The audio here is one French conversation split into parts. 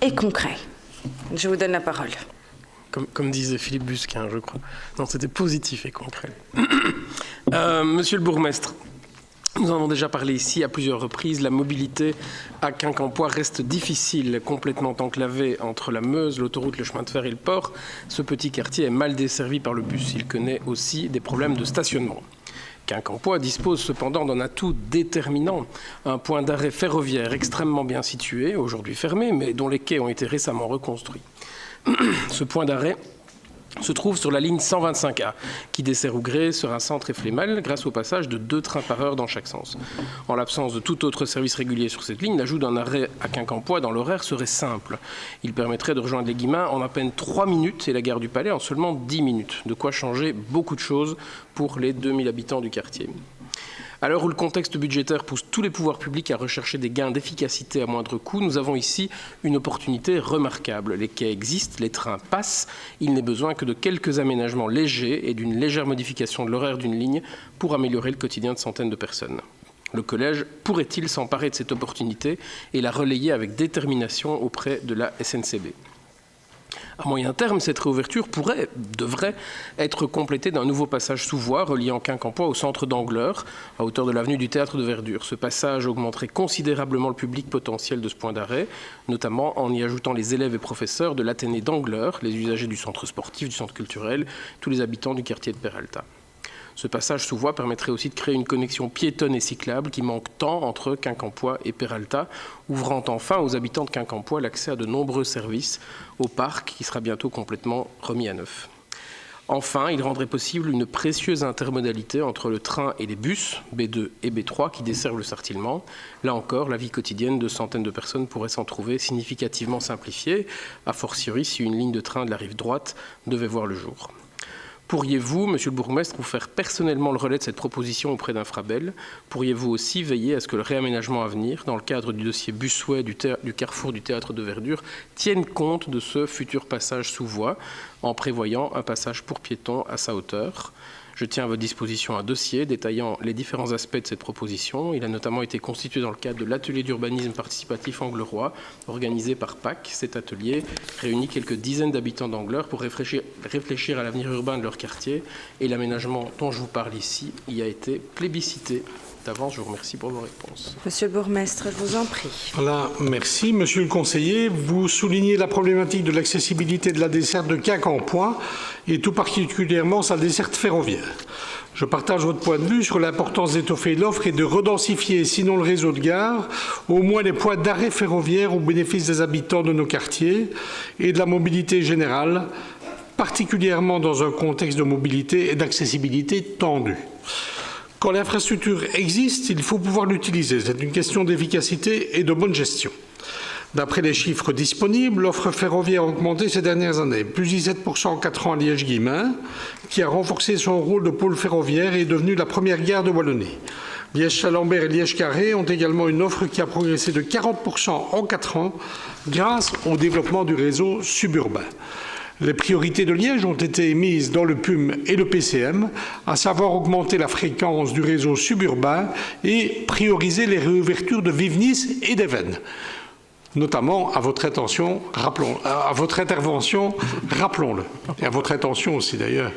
et concret. Je vous donne la parole. Comme disait Philippe Busquin, je crois. Non, c'était positif et concret. Monsieur le bourgmestre, nous en avons déjà parlé ici à plusieurs reprises. La mobilité à Quincampoix reste difficile, complètement enclavé entre la Meuse, l'autoroute, le chemin de fer et le port. Ce petit quartier est mal desservi par le bus. Il connaît aussi des problèmes de stationnement. Quincampoix dispose cependant d'un atout déterminant, un point d'arrêt ferroviaire extrêmement bien situé, aujourd'hui fermé, mais dont les quais ont été récemment reconstruits. Ce point d'arrêt se trouve sur la ligne 125A, qui dessert Ougré, Serin-Centre et Flémal, grâce au passage de 2 trains par heure dans chaque sens. En l'absence de tout autre service régulier sur cette ligne, l'ajout d'un arrêt à Quincampoix dans l'horaire serait simple. Il permettrait de rejoindre les Guillemins en à peine 3 minutes et la gare du Palais en seulement 10 minutes. De quoi changer beaucoup de choses pour les 2000 habitants du quartier. À l'heure où le contexte budgétaire pousse tous les pouvoirs publics à rechercher des gains d'efficacité à moindre coût, nous avons ici une opportunité remarquable. Les quais existent, les trains passent, il n'est besoin que de quelques aménagements légers et d'une légère modification de l'horaire d'une ligne pour améliorer le quotidien de centaines de personnes. Le collège pourrait-il s'emparer de cette opportunité et la relayer avec détermination auprès de la SNCB ? À moyen terme, cette réouverture devrait être complétée d'un nouveau passage sous voie reliant Quincampoix au centre d'Angleur, à hauteur de l'avenue du Théâtre de Verdure. Ce passage augmenterait considérablement le public potentiel de ce point d'arrêt, notamment en y ajoutant les élèves et professeurs de l'Athénée d'Angleur, les usagers du centre sportif, du centre culturel, tous les habitants du quartier de Peralta. Ce passage sous voie permettrait aussi de créer une connexion piétonne et cyclable qui manque tant entre Quincampoix et Peralta, ouvrant enfin aux habitants de Quincampoix l'accès à de nombreux services au parc qui sera bientôt complètement remis à neuf. Enfin, il rendrait possible une précieuse intermodalité entre le train et les bus, B2 et B3, qui desservent le Sartillement. Là encore, la vie quotidienne de centaines de personnes pourrait s'en trouver significativement simplifiée, a fortiori si une ligne de train de la rive droite devait voir le jour. Pourriez-vous, monsieur le bourgmestre, vous faire personnellement le relais de cette proposition auprès d'Infrabel ? Pourriez-vous aussi veiller à ce que le réaménagement à venir, dans le cadre du dossier Busway du carrefour du Théâtre de Verdure, tienne compte de ce futur passage sous voie, en prévoyant un passage pour piétons à sa hauteur ? Je tiens à votre disposition un dossier détaillant les différents aspects de cette proposition. Il a notamment été constitué dans le cadre de l'atelier d'urbanisme participatif Anglerois, organisé par PAC. Cet atelier réunit quelques dizaines d'habitants d'Angleur pour réfléchir à l'avenir urbain de leur quartier. Et l'aménagement dont je vous parle ici y a été plébiscité. D'avance, je vous remercie pour vos réponses. Monsieur le bourgmestre, je vous en prie. Voilà, merci. Monsieur le conseiller, vous soulignez la problématique de l'accessibilité de la desserte de Quincampoix et tout particulièrement sa desserte ferroviaire. Je partage votre point de vue sur l'importance d'étoffer l'offre et de redensifier, sinon le réseau de gares, au moins les points d'arrêt ferroviaire au bénéfice des habitants de nos quartiers et de la mobilité générale, particulièrement dans un contexte de mobilité et d'accessibilité tendue. Quand l'infrastructure existe, il faut pouvoir l'utiliser. C'est une question d'efficacité et de bonne gestion. D'après les chiffres disponibles, l'offre ferroviaire a augmenté ces dernières années, plus 17% en 4 ans à Liège-Guillemins, qui a renforcé son rôle de pôle ferroviaire et est devenue la première gare de Wallonie. Liège-Salambert et Liège-Carré ont également une offre qui a progressé de 40% en 4 ans grâce au développement du réseau suburbain. Les priorités de Liège ont été émises dans le PUM et le PCM, à savoir augmenter la fréquence du réseau suburbain et prioriser les réouvertures de Vivenys et d'Even. Notamment à votre intervention, rappelons-le, et à votre intention aussi d'ailleurs.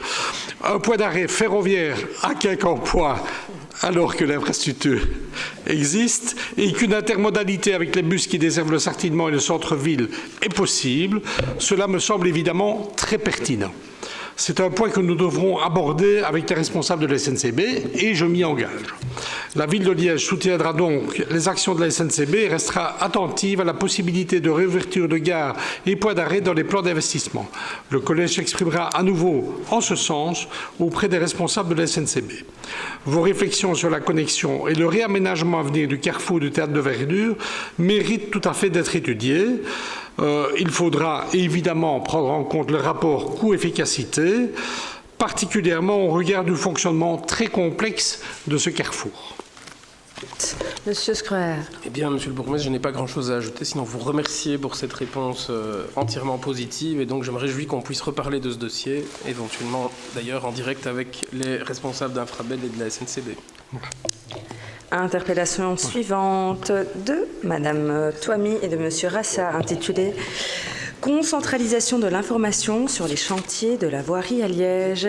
Un point d'arrêt ferroviaire à Quincampoix alors que l'infrastructure existe et qu'une intermodalité avec les bus qui desservent le Sartillement et le centre-ville est possible, cela me semble évidemment très pertinent. C'est un point que nous devrons aborder avec les responsables de la SNCB et je m'y engage. La ville de Liège soutiendra donc les actions de la SNCB et restera attentive à la possibilité de réouverture de gares et points d'arrêt dans les plans d'investissement. Le collège s'exprimera à nouveau en ce sens auprès des responsables de la SNCB. Vos réflexions sur la connexion et le réaménagement à venir du carrefour du Théâtre de Verdure méritent tout à fait d'être étudiés. Il faudra évidemment prendre en compte le rapport coût-efficacité, particulièrement au regard du fonctionnement très complexe de ce carrefour. Monsieur Scruer. Eh bien, monsieur le bourgmestre, je n'ai pas grand-chose à ajouter, sinon vous remercier pour cette réponse entièrement positive. Et donc, je me réjouis qu'on puisse reparler de ce dossier, éventuellement d'ailleurs en direct avec les responsables d'Infrabel et de la SNCB. Interpellation suivante de Madame Toimi et de Monsieur Rassa, intitulée « Concentralisation de l'information sur les chantiers de la voirie à Liège